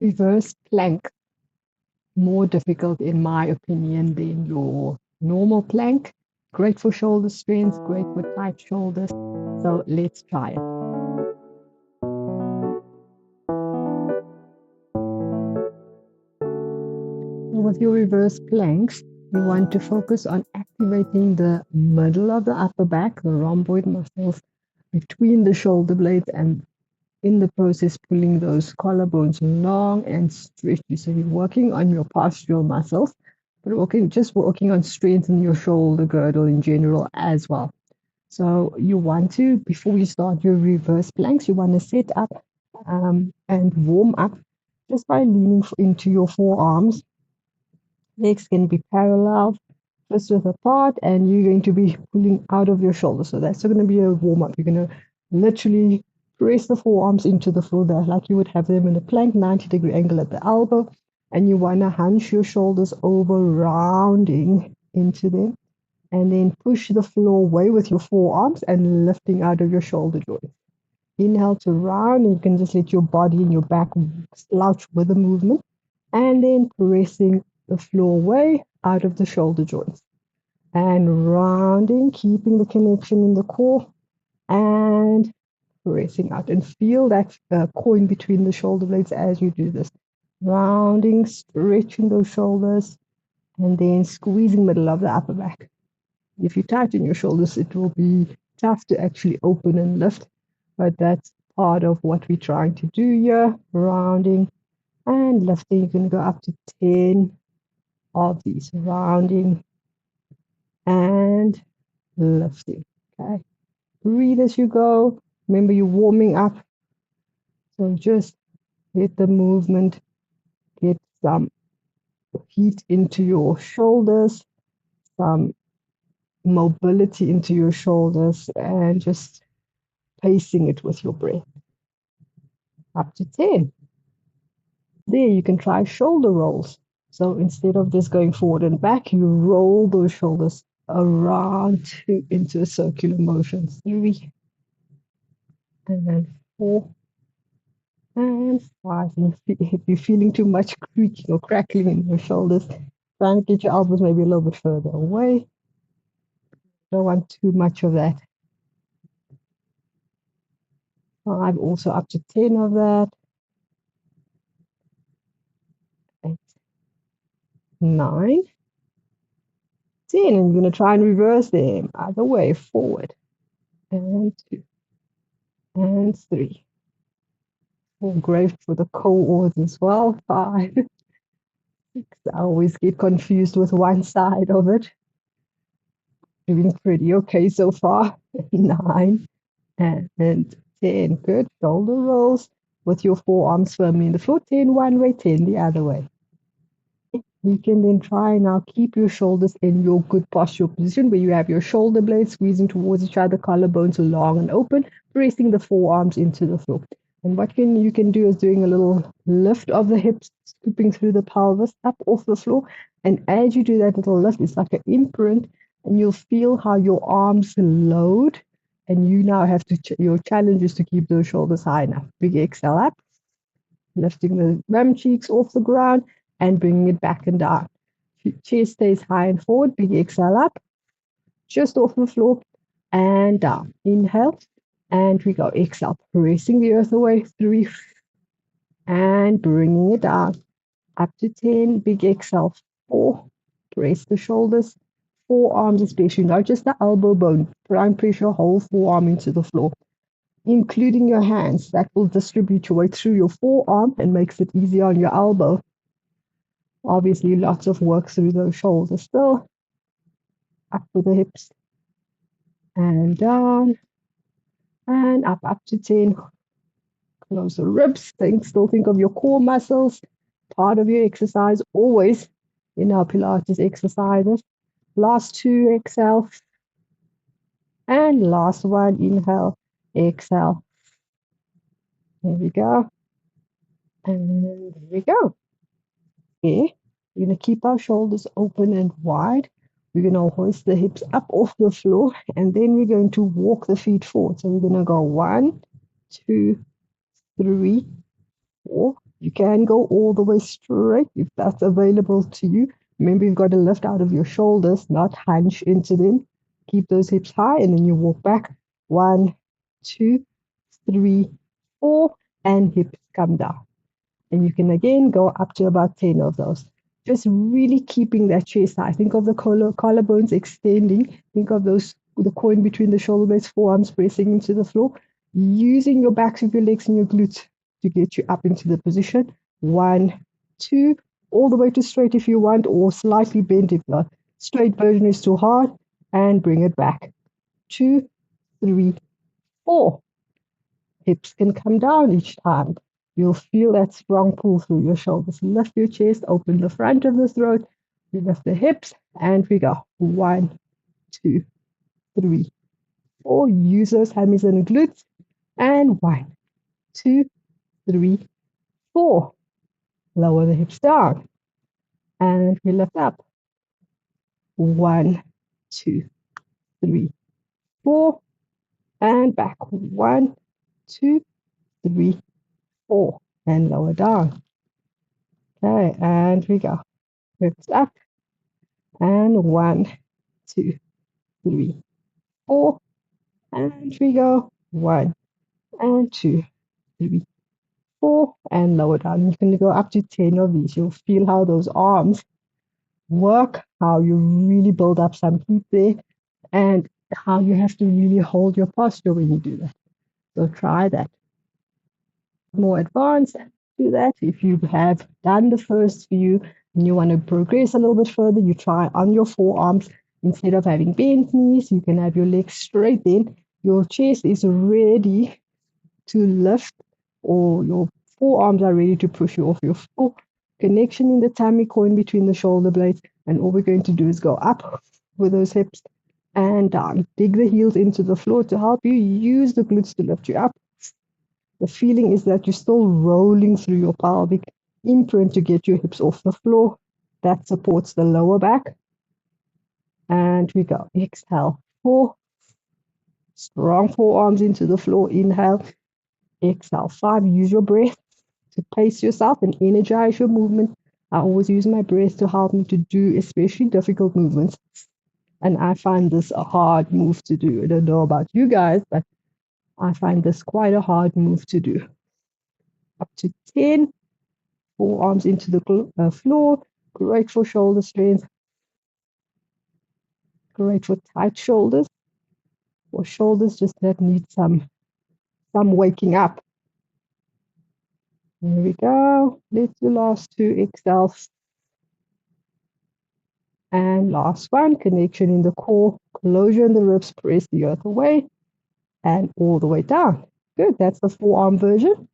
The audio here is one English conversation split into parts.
Reverse plank, more difficult in my opinion than your normal plank. Great for shoulder strength, great for tight shoulders. So let's try it. So with your reverse planks, you want to focus on activating the middle of the upper back, the rhomboid muscles between the shoulder blades, and in the process pulling those collarbones long and stretchy. So you're working on your postural muscles, but just working on strengthening your shoulder girdle in general as well. So you want to, before you start your reverse planks, you want to set up and warm up just by leaning into your forearms. Legs can be parallel, fists width apart, and you're going to be pulling out of your shoulders. So that's going to be a warm up. You're going to literally press the forearms into the floor there, like you would have them in a plank, 90-degree angle at the elbow. And you want to hunch your shoulders over, rounding into them, and then push the floor away with your forearms and lifting out of your shoulder joints. Inhale to round, and you can just let your body and your back slouch with the movement, and then pressing the floor away out of the shoulder joints. And rounding, keeping the connection in the core, and pressing out. And feel that core in between the shoulder blades as you do this. Rounding, stretching those shoulders, and then squeezing middle of the upper back. If you tighten your shoulders, it will be tough to actually open and lift, but that's part of what we're trying to do here. Rounding and lifting. You can go up to 10 of these. Rounding and lifting. Okay. Breathe as you go. Remember, you're warming up. So just get the movement, get some heat into your shoulders, some mobility into your shoulders, and just pacing it with your breath. Up to 10. There, you can try shoulder rolls. So instead of just going forward and back, you roll those shoulders around into a circular motion. 3, and then 4, and 5. And if you're feeling too much creaking or crackling in your shoulders, try and get your elbows maybe a little bit further away. Don't want too much of that. 5, also up to 10 of that. 8, 9, 10. And you're going to try and reverse them either way, forward. And 2, and 3. 4, great for the cohorts as well. 5, 6. I always get confused with one side of it. Doing pretty okay so far. 9, and 10. Good. Shoulder rolls with your forearms firmly in the floor. 10 one way, 10 the other way. You can then try now keep your shoulders in your good postural position where you have your shoulder blades squeezing towards each other, collarbones long and open, pressing the forearms into the floor. And what you can do is doing a little lift of the hips, scooping through the pelvis up off the floor. And as you do that little lift, it's like an imprint, and you'll feel how your arms load. And you now have to, your challenge is to keep those shoulders high enough. Big exhale up, lifting the bum cheeks off the ground and bringing it back and down. Chest stays high and forward. Big exhale up, just off the floor and down. Inhale, and we go. Exhale, pressing the earth away. 3, and bringing it down. Up to 10. Big exhale. 4, press the shoulders. Forearms especially, not just the elbow bone. Try and press your whole forearm into the floor, including your hands. That will distribute your weight through your forearm and makes it easier on your elbow. Obviously, lots of work through those shoulders still. Up with the hips and down and up to 10. Close the ribs. Still think of your core muscles. Part of your exercise always in our Pilates exercises. Last 2, exhale. And last one, inhale, exhale. There we go. And there we go. Okay. We're going to keep our shoulders open and wide. We're going to hoist the hips up off the floor, and then we're going to walk the feet forward. So we're going to go 1, 2, 3, 4, You can go all the way straight if that's available to you. Remember, you've got to lift out of your shoulders, not hunch into them. Keep those hips high, and then you walk back. 1, 2, 3, 4, and hips come down. And you can again go up to about 10 of those. Just really keeping that chest high. Think of the collarbones extending. Think of those, the coin between the shoulder blades, forearms pressing into the floor. Using your backs of your legs and your glutes to get you up into the position. 1, 2, all the way to straight if you want, or slightly bent if the straight version is too hard, and bring it back. 2, 3, 4. Hips can come down each time. You'll feel that strong pull through your shoulders. Lift your chest, open the front of the throat. You lift the hips, and we go. 1, 2, 3, 4. Use those hammies and glutes. And 1, 2, 3, 4. Lower the hips down. And we lift up. 1, 2, 3, 4. And back. 1, 2, 3, 4. And lower down. Okay, and we go. Hips up. And 1, 2, 3, 4. And we go. 1, and 2, 3, 4. And lower down. You can go up to 10 of these. You'll feel how those arms work, how you really build up some heat there, and how you have to really hold your posture when you do that. So try that. More advanced, do that. If you have done the first few and you want to progress a little bit further, you try on your forearms. Instead of having bent knees, you can have your legs straight in. Your chest is ready to lift, or your forearms are ready to push you off your floor. Connection in the tummy, coin between the shoulder blades. And all we're going to do is go up with those hips and down. Dig the heels into the floor to help you. Use the glutes to lift you up. The feeling is that you're still rolling through your pelvic imprint to get your hips off the floor. That supports the lower back. And we go. Exhale. 4. Strong forearms into the floor. Inhale. Exhale. 5. Use your breath to pace yourself and energize your movement. I always use my breath to help me to do especially difficult movements. And I find this a hard move to do. I don't know about you guys, but I find this quite a hard move to do. Up to 10. Forearms into the floor. Great for shoulder strength. Great for tight shoulders. Or shoulders just that need some waking up. There we go. Let's do last 2. Exhale. And last one, connection in the core, closure in the ribs, press the earth away and all the way down. Good, that's the forearm version.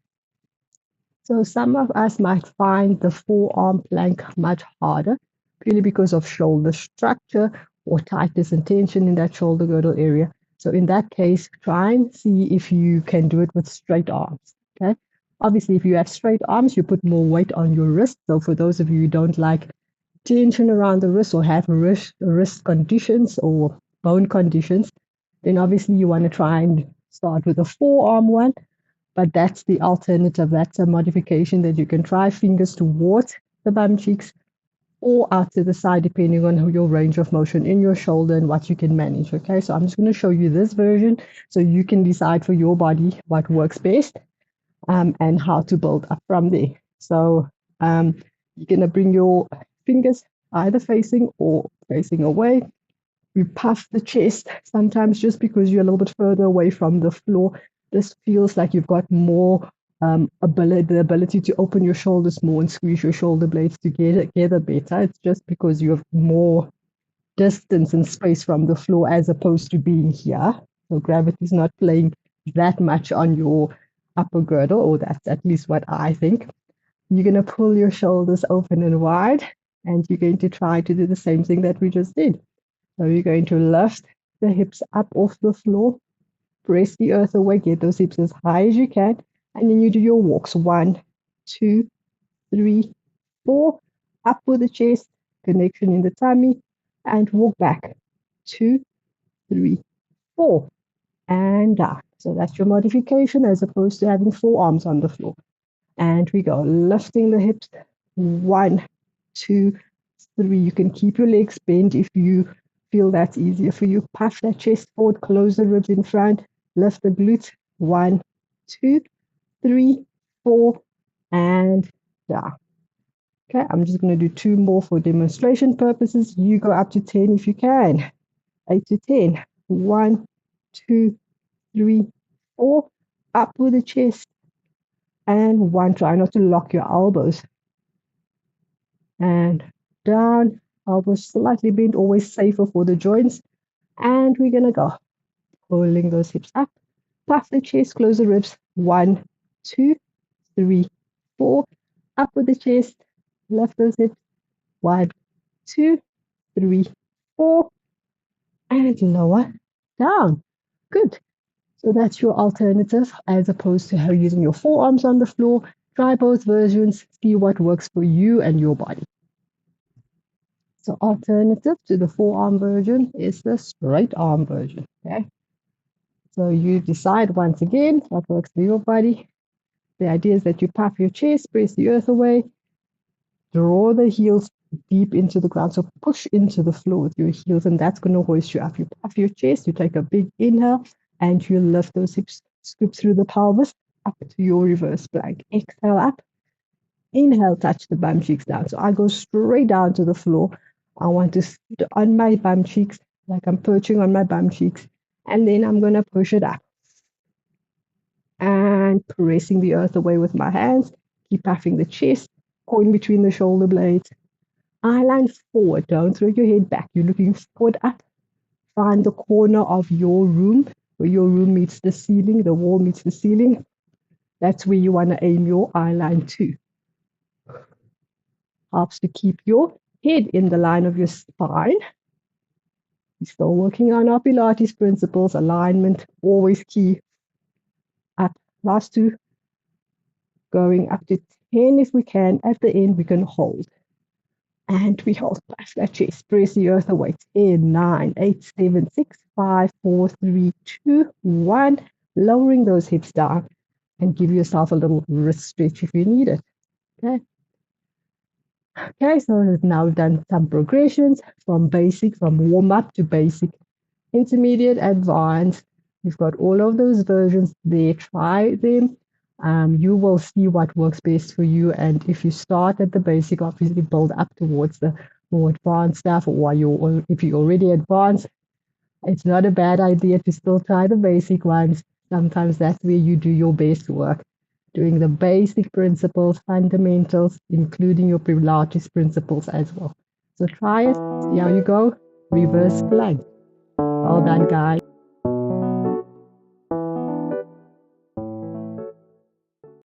So some of us might find the forearm plank much harder, purely because of shoulder structure or tightness and tension in that shoulder girdle area. So in that case, try and see if you can do it with straight arms, okay? Obviously, if you have straight arms, you put more weight on your wrist. So for those of you who don't like tension around the wrist or have wrist conditions or bone conditions, then obviously you want to try and start with a forearm one. But that's the alternative. That's a modification that you can try. Fingers towards the bum cheeks or out to the side, depending on your range of motion in your shoulder and what you can manage. Okay, so I'm just going to show you this version so you can decide for your body what works best, and how to build up from there. So you're going to bring your fingers either facing or facing away. We puff the chest sometimes just because you're a little bit further away from the floor. This feels like you've got more the ability to open your shoulders more and squeeze your shoulder blades together better. It's just because you have more distance and space from the floor as opposed to being here. So gravity is not playing that much on your upper girdle, or that's at least what I think. You're going to pull your shoulders open and wide, and you're going to try to do the same thing that we just did. So you're going to lift the hips up off the floor, press the earth away, get those hips as high as you can, and then you do your walks. 1, 2, 3, 4, up with the chest, connection in the tummy, and walk back. 2, 3, 4, and down. So that's your modification as opposed to having forearms on the floor. And we go, lifting the hips. 1, 2, 3. You can keep your legs bent if you feel that's easier for you. Puff that chest forward, close the ribs in front, lift the glutes. 1, 2, 3, 4, and down. Okay, I'm just going to do 2 more for demonstration purposes. You go up to 10 if you can. 8 to 10. 1, 2, 3, 4. Up with the chest. And 1. Try not to lock your elbows. And down. Elbows slightly bent, always safer for the joints. And we're going to go. Pulling those hips up. Puff the chest, close the ribs. 1, 2, 3, 4. Up with the chest. Lift those hips. 1, 2, 3, 4. And lower down. Good. So that's your alternative as opposed to using your forearms on the floor. Try both versions, see what works for you and your body. So alternative to the forearm version is the straight arm version. Okay. So you decide once again what works for your body. The idea is that you puff your chest, press the earth away, draw the heels deep into the ground. So push into the floor with your heels, and that's going to hoist you up. You puff your chest, you take a big inhale, and you lift those hips, scoop through the pelvis up to your reverse plank. Exhale up. Inhale, touch the bum cheeks down. So I go straight down to the floor. I want to sit on my bum cheeks, like I'm perching on my bum cheeks. And then I'm going to push it up. And pressing the earth away with my hands. Keep puffing the chest, coin between the shoulder blades. Eyeline forward. Don't throw your head back. You're looking forward up. Find the corner of your room, where your room meets the ceiling, the wall meets the ceiling. That's where you want to aim your eyeline to. Helps to keep your head in the line of your spine. We're still working on our Pilates principles. Alignment, always key. Up, last 2. Going up to 10 if we can. At the end, we can hold. And we hold past that chest. Press the earth away. 10, 9, 8, 7, 6, 5, 4, 3, 2, 1. Lowering those hips down and give yourself a little wrist stretch if you need it. Okay. Okay, so now we've done some progressions from warm up to basic, intermediate, advanced. We've got all of those versions there. Try them. You will see what works best for you. And if you start at the basic, obviously build up towards the more advanced stuff, or if you're already advanced, it's not a bad idea to still try the basic ones. Sometimes that's where you do your best work, doing the basic principles, fundamentals, including your Pilates principles as well. So try it. See how you go. Reverse plank. Well done, guys.